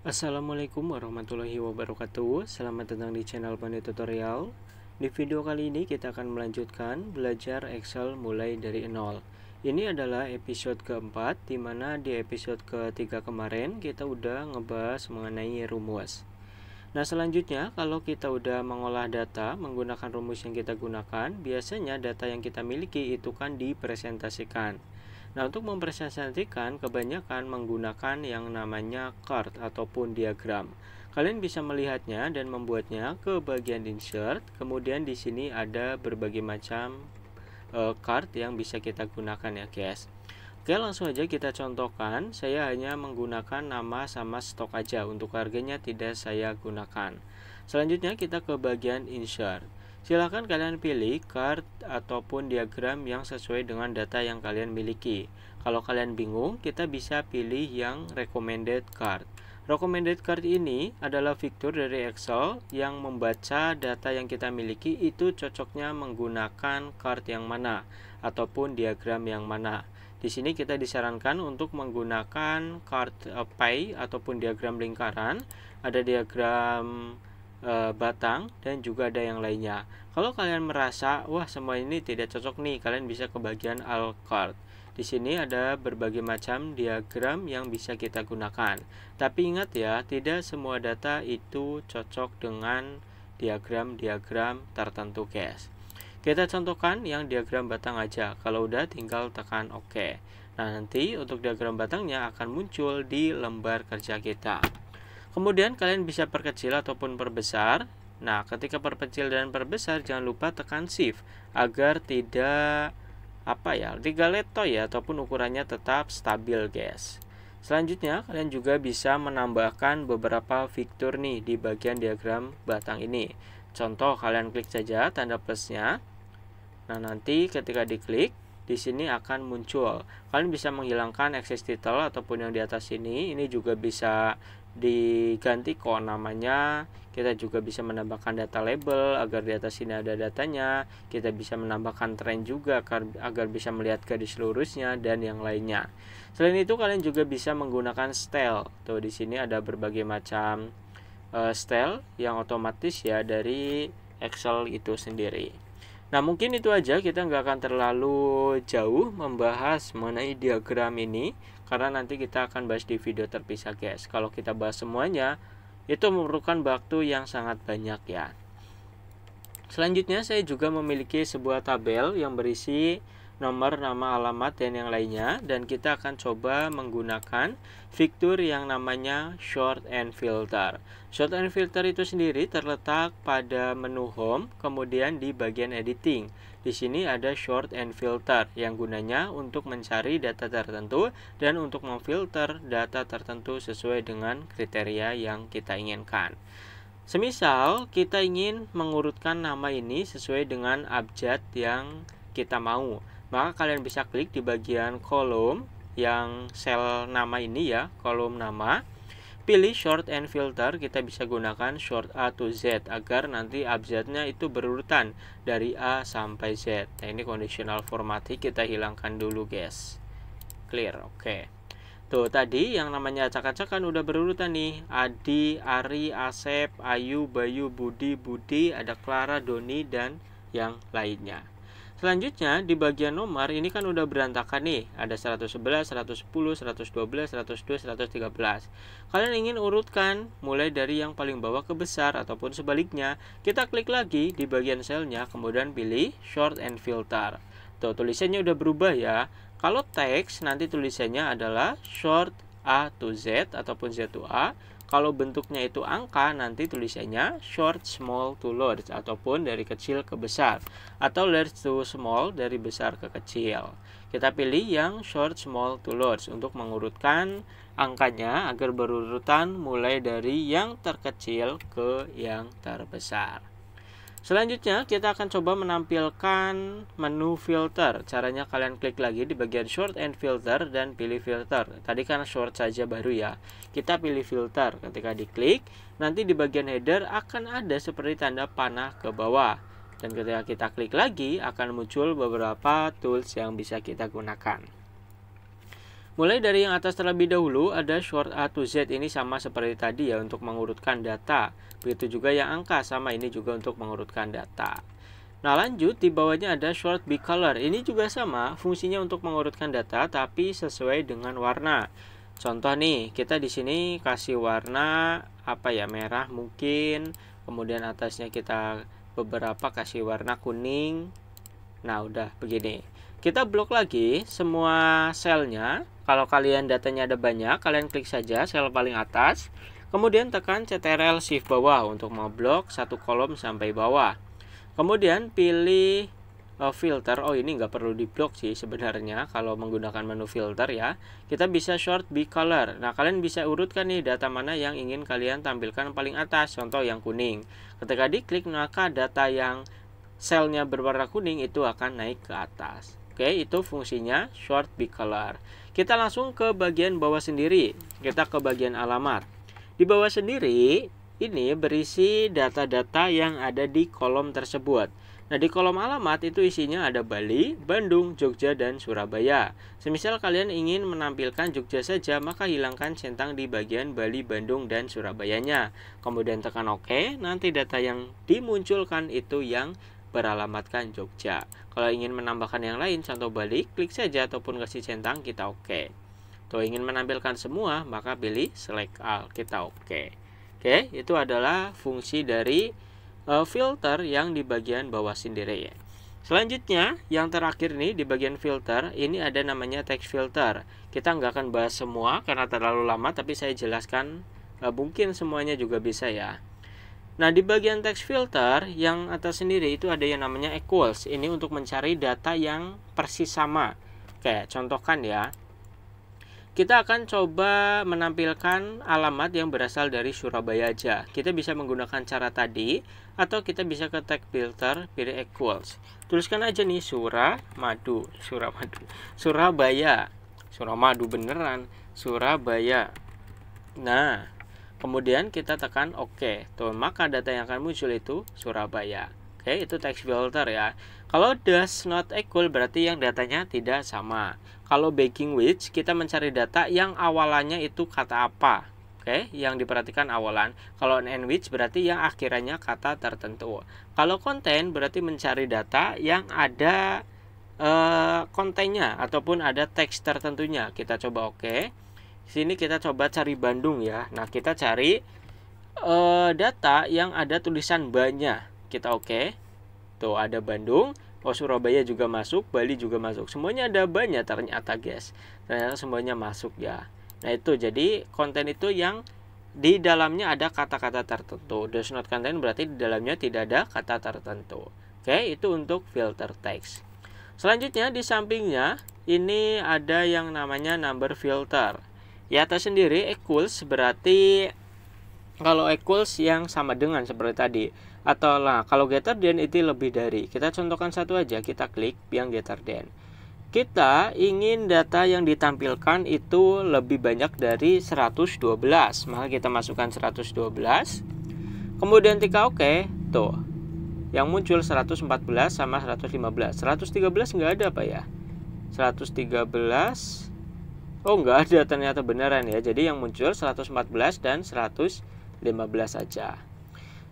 Assalamualaikum warahmatullahi wabarakatuh. Selamat datang di channel Pandai Tutorial. Di video kali ini kita akan melanjutkan belajar Excel mulai dari nol. Ini adalah episode keempat, dimana di episode ketiga kemarin kita udah ngebahas mengenai rumus. Nah, selanjutnya kalau kita udah mengolah data menggunakan rumus yang kita gunakan, biasanya data yang kita miliki itu kan dipresentasikan. Nah, untuk mempresentasikan kebanyakan menggunakan yang namanya chart ataupun diagram. Kalian bisa melihatnya dan membuatnya ke bagian insert. Kemudian di sini ada berbagai macam chart yang bisa kita gunakan ya, guys. Oke, langsung aja kita contohkan. Saya hanya menggunakan nama sama stok aja. Untuk harganya tidak saya gunakan. Selanjutnya kita ke bagian insert. Silakan kalian pilih chart ataupun diagram yang sesuai dengan data yang kalian miliki. Kalau kalian bingung, kita bisa pilih yang recommended chart. Recommended chart ini adalah fitur dari Excel yang membaca data yang kita miliki itu cocoknya menggunakan chart yang mana ataupun diagram yang mana. Di sini kita disarankan untuk menggunakan chart pie ataupun diagram lingkaran, ada diagram batang, dan juga ada yang lainnya. Kalau kalian merasa wah semua ini tidak cocok nih, kalian bisa ke bagian all chart. Di sini ada berbagai macam diagram yang bisa kita gunakan. Tapi ingat ya, tidak semua data itu cocok dengan diagram-diagram tertentu, guys. Kita contohkan yang diagram batang aja. Kalau udah tinggal tekan OK. Nah, nanti untuk diagram batangnya akan muncul di lembar kerja kita. Kemudian kalian bisa perkecil ataupun perbesar. Nah, ketika perkecil dan perbesar jangan lupa tekan Shift agar tidak letoy ya, ataupun ukurannya tetap stabil, guys. Selanjutnya kalian juga bisa menambahkan beberapa fitur nih di bagian diagram batang ini. Contoh, kalian klik saja tanda plusnya. Nah, nanti ketika diklik, di sini akan muncul. Kalian bisa menghilangkan access title ataupun yang di atas ini. Ini juga bisa diganti kok namanya. Kita juga bisa menambahkan data label agar di atas sini ada datanya. Kita bisa menambahkan trend juga agar bisa melihat garis lurusnya dan yang lainnya. Selain itu kalian juga bisa menggunakan style. Tuh, di sini ada berbagai macam style yang otomatis ya dari Excel itu sendiri. Nah, mungkin itu aja, kita nggak akan terlalu jauh membahas mengenai diagram ini karena nanti kita akan bahas di video terpisah, guys. Kalau kita bahas semuanya itu memerlukan waktu yang sangat banyak ya. Selanjutnya saya juga memiliki sebuah tabel yang berisi nomor, nama, alamat, dan yang lainnya, dan kita akan coba menggunakan fitur yang namanya Sort and Filter. Sort and Filter itu sendiri terletak pada menu Home, kemudian di bagian Editing. Di sini ada Sort and Filter yang gunanya untuk mencari data tertentu dan untuk memfilter data tertentu sesuai dengan kriteria yang kita inginkan. Semisal kita ingin mengurutkan nama ini sesuai dengan abjad yang kita mau, maka kalian bisa klik di bagian kolom yang sel nama ini ya, kolom nama. Pilih Sort and Filter, kita bisa gunakan Sort A to Z agar nanti abjadnya itu berurutan dari A sampai Z. Nah, ini conditional formatting kita hilangkan dulu, guys. Clear, oke. Tuh, tadi yang namanya acak-acakan udah berurutan nih. Adi, Ari, Asep, Ayu, Bayu, Budi, ada Clara, Doni, dan yang lainnya. Selanjutnya di bagian nomor ini kan udah berantakan nih. Ada 111, 110, 112, 102, 113. Kalian ingin urutkan mulai dari yang paling bawah ke besar ataupun sebaliknya. Kita klik lagi di bagian selnya, kemudian pilih Sort and Filter. Tuh, tulisannya udah berubah ya. Kalau teks nanti tulisannya adalah Sort A to Z ataupun Z to A. Kalau bentuknya itu angka, nanti tulisannya Short Small to Large ataupun dari kecil ke besar, atau Large to Small dari besar ke kecil. Kita pilih yang Short Small to Large untuk mengurutkan angkanya agar berurutan mulai dari yang terkecil ke yang terbesar. Selanjutnya kita akan coba menampilkan menu filter. Caranya kalian klik lagi di bagian Sort and Filter dan pilih filter. Tadi kan short saja baru ya. Kita pilih filter. Ketika diklik, nanti di bagian header akan ada seperti tanda panah ke bawah. Dan ketika kita klik lagi akan muncul beberapa tools yang bisa kita gunakan. Mulai dari yang atas terlebih dahulu, ada short A to Z, ini sama seperti tadi ya untuk mengurutkan data. Begitu juga yang angka, sama ini juga untuk mengurutkan data. Nah lanjut, di bawahnya ada short B color. Ini juga sama, fungsinya untuk mengurutkan data tapi sesuai dengan warna. Contoh nih, kita di sini kasih warna apa ya, merah mungkin. Kemudian atasnya kita beberapa kasih warna kuning. Nah udah begini. Kita blok lagi semua selnya. Kalau kalian datanya ada banyak, kalian klik saja sel paling atas. Kemudian tekan Ctrl Shift bawah untuk memblok satu kolom sampai bawah. Kemudian pilih filter. Oh ini nggak perlu diblok sih sebenarnya kalau menggunakan menu filter ya. Kita bisa short B color. Nah kalian bisa urutkan nih data mana yang ingin kalian tampilkan paling atas. Contoh yang kuning. Ketika diklik maka data yang selnya berwarna kuning itu akan naik ke atas. Oke, itu fungsinya short B color. Kita langsung ke bagian bawah sendiri. Kita ke bagian alamat. Di bawah sendiri ini berisi data-data yang ada di kolom tersebut. Nah, di kolom alamat itu isinya ada Bali, Bandung, Jogja, dan Surabaya. Semisal kalian ingin menampilkan Jogja saja, maka hilangkan centang di bagian Bali, Bandung, dan Surabayanya. Kemudian tekan OK, nanti data yang dimunculkan itu yang beralamatkan Jogja. Kalau ingin menambahkan yang lain, contoh Bali, klik saja ataupun kasih centang, kita OK. Tuh, ingin menampilkan semua, maka pilih Select All, kita OK. Oke, itu adalah fungsi dari filter yang di bagian bawah sendiri ya. Selanjutnya, yang terakhir nih di bagian filter, ini ada namanya text filter. Kita nggak akan bahas semua karena terlalu lama, tapi saya jelaskan mungkin semuanya juga bisa ya. Nah, di bagian text filter yang atas sendiri itu ada yang namanya equals. Ini untuk mencari data yang persis sama. Oke, contohkan ya. Kita akan coba menampilkan alamat yang berasal dari Surabaya aja. Kita bisa menggunakan cara tadi, atau kita bisa ke text filter, pilih equals. Tuliskan aja nih Suramadu, Surabaya, Suramadu beneran, Surabaya. Nah, kemudian kita tekan OK. Tuh, maka data yang akan muncul itu Surabaya. Oke, itu text filter ya. Kalau does not equal berarti yang datanya tidak sama. Kalau begin which, kita mencari data yang awalannya itu kata apa. Oke, yang diperhatikan awalan. Kalau and which berarti yang akhirannya kata tertentu. Kalau content berarti mencari data yang ada kontennya ataupun ada teks tertentunya. Kita coba OK. Sini kita coba cari Bandung ya. Nah, kita cari data yang ada tulisan banyak. Kita OK. Tuh, ada Bandung. Oh, Surabaya juga masuk, Bali juga masuk. Semuanya ada banyak ternyata, guys. Ternyata semuanya masuk ya. Nah, itu jadi konten itu yang di dalamnya ada kata-kata tertentu. Does not contain berarti di dalamnya tidak ada kata tertentu. Oke, itu untuk filter text. Selanjutnya di sampingnya ini ada yang namanya number filter. Ya, atas sendiri equals berarti kalau equals yang sama dengan seperti tadi. Atau lah kalau greater than itu lebih dari. Kita contohkan satu aja, kita klik yang greater than. Kita ingin data yang ditampilkan itu lebih banyak dari 112. Maka kita masukkan 112. Kemudian ketika OK, tuh. Yang muncul 114 sama 115. 113 nggak ada apa ya? 113. Oh, nggak ada ternyata beneran ya. Jadi yang muncul 114 dan 115 saja.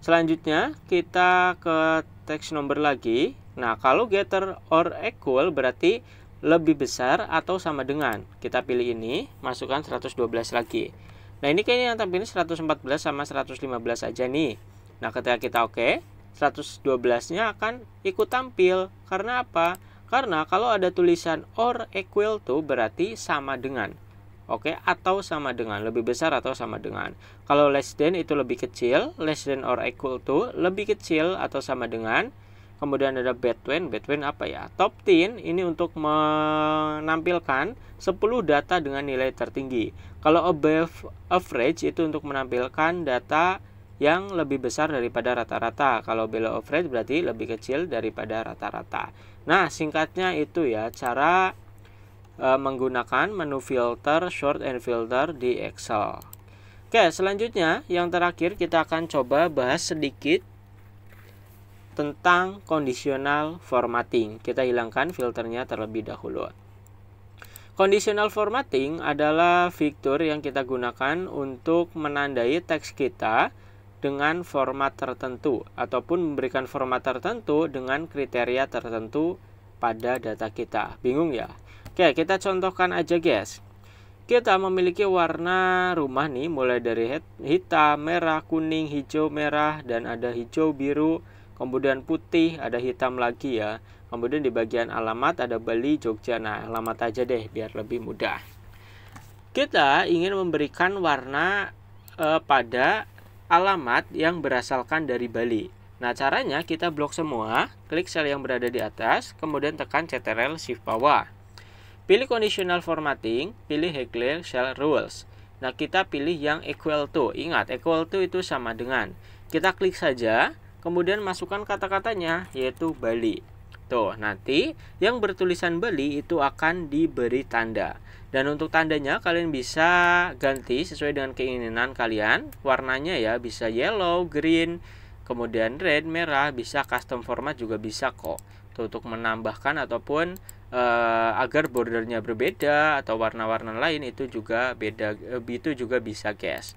Selanjutnya kita ke text number lagi. Nah, kalau greater or equal berarti lebih besar atau sama dengan. Kita pilih ini, masukkan 112 lagi. Nah, ini kayaknya yang tampilnya 114 sama 115 aja nih. Nah, ketika kita OK, 112-nya akan ikut tampil. Karena apa? Karena kalau ada tulisan or equal to berarti sama dengan. Oke, atau sama dengan, lebih besar atau sama dengan. Kalau less than itu lebih kecil, less than or equal to lebih kecil atau sama dengan. Kemudian ada between apa ya? Top 10 ini untuk menampilkan 10 data dengan nilai tertinggi. Kalau above average itu untuk menampilkan data yang lebih besar daripada rata-rata. Kalau below average berarti lebih kecil daripada rata-rata. Nah, singkatnya itu ya cara menggunakan menu filter, sort and filter di Excel. Oke, selanjutnya yang terakhir kita akan coba bahas sedikit tentang conditional formatting. Kita hilangkan filternya terlebih dahulu. Conditional formatting adalah fitur yang kita gunakan untuk menandai teks kita dengan format tertentu ataupun memberikan format tertentu dengan kriteria tertentu pada data kita. Bingung ya? Oke, kita contohkan aja guys. Kita memiliki warna rumah nih mulai dari hitam, merah, kuning, hijau, merah, dan ada hijau, biru, kemudian putih, ada hitam lagi ya. Kemudian di bagian alamat ada Bali, Jogja. Nah, alamat aja deh biar lebih mudah. Kita ingin memberikan warna pada alamat yang berasalkan dari Bali. Nah, caranya kita blok semua, klik sel yang berada di atas, kemudian tekan Ctrl Shift bawah. Pilih conditional formatting, pilih Heckler Shell Rules. Nah, kita pilih yang equal to. Ingat, equal to itu sama dengan. Kita klik saja, kemudian masukkan kata-katanya, yaitu Bali. Tuh, nanti yang bertulisan Bali itu akan diberi tanda. Dan untuk tandanya kalian bisa ganti sesuai dengan keinginan kalian. Warnanya ya bisa yellow, green, kemudian red, merah, bisa custom format juga bisa kok. Tuh, untuk menambahkan ataupun agar bordernya berbeda atau warna-warna lain itu juga beda, itu juga bisa guys.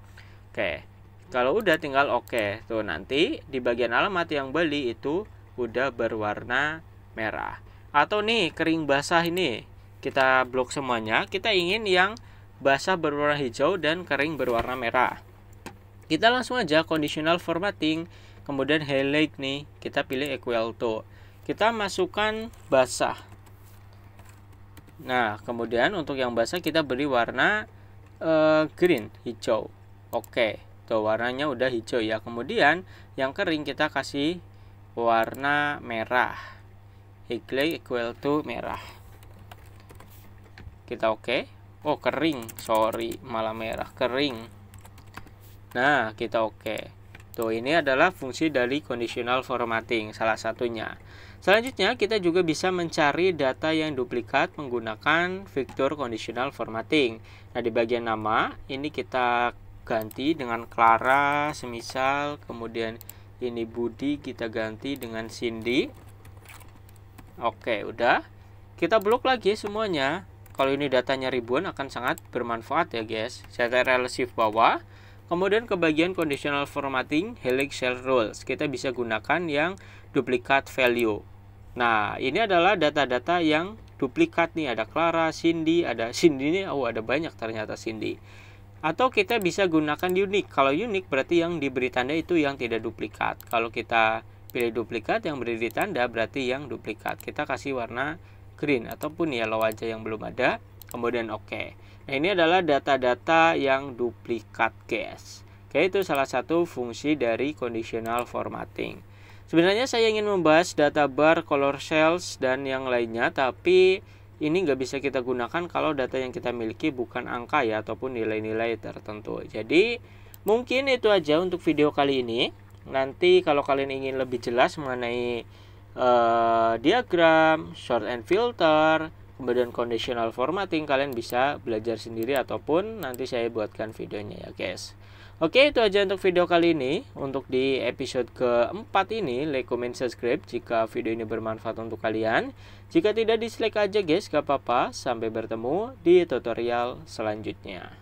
Oke, kalau udah tinggal oke. Tuh, nanti di bagian alamat yang Bali itu udah berwarna merah. Atau nih kering basah ini kita blok semuanya. Kita ingin yang basah berwarna hijau dan kering berwarna merah. Kita langsung aja conditional formatting, kemudian highlight nih, kita pilih equal to. Kita masukkan basah. Nah, kemudian untuk yang basah kita beri warna green, hijau. Oke, tuh warnanya udah hijau ya. Kemudian yang kering kita kasih warna merah. Highlight equal to merah. Kita oke. Oh, kering. Sorry, malah merah. Kering. Nah, kita oke. Tuh, ini adalah fungsi dari conditional formatting, salah satunya. Selanjutnya, kita juga bisa mencari data yang duplikat menggunakan fitur conditional formatting. Nah, di bagian nama, ini kita ganti dengan Clara, semisal. Kemudian ini Budi, kita ganti dengan Cindy. Oke, udah. Kita blok lagi semuanya. Kalau ini datanya ribuan akan sangat bermanfaat ya guys. Ctrl Shift bawah. Kemudian ke bagian conditional formatting, Helix Shell Rules. Kita bisa gunakan yang duplicate value. Nah, ini adalah data-data yang duplikat nih. Ada Clara, Cindy, ada Cindy nih. Oh, ada banyak ternyata Cindy. Atau kita bisa gunakan unique. Kalau unique berarti yang diberi tanda itu yang tidak duplikat. Kalau kita pilih duplikat, yang beri tanda berarti yang duplikat. Kita kasih warna green ataupun yellow aja yang belum ada. Kemudian oke. Nah, ini adalah data-data yang duplikat guys. Oke, itu salah satu fungsi dari conditional formatting. Sebenarnya saya ingin membahas data bar, color cells, dan yang lainnya, tapi ini nggak bisa kita gunakan kalau data yang kita miliki bukan angka ya, ataupun nilai-nilai tertentu. Jadi mungkin itu aja untuk video kali ini. Nanti kalau kalian ingin lebih jelas mengenai diagram, sort and filter, kemudian conditional formatting, kalian bisa belajar sendiri ataupun nanti saya buatkan videonya ya guys. Oke, itu aja untuk video kali ini. Untuk di episode keempat ini, like, comment, subscribe jika video ini bermanfaat untuk kalian. Jika tidak, dislike aja guys, gak apa-apa. Sampai bertemu di tutorial selanjutnya.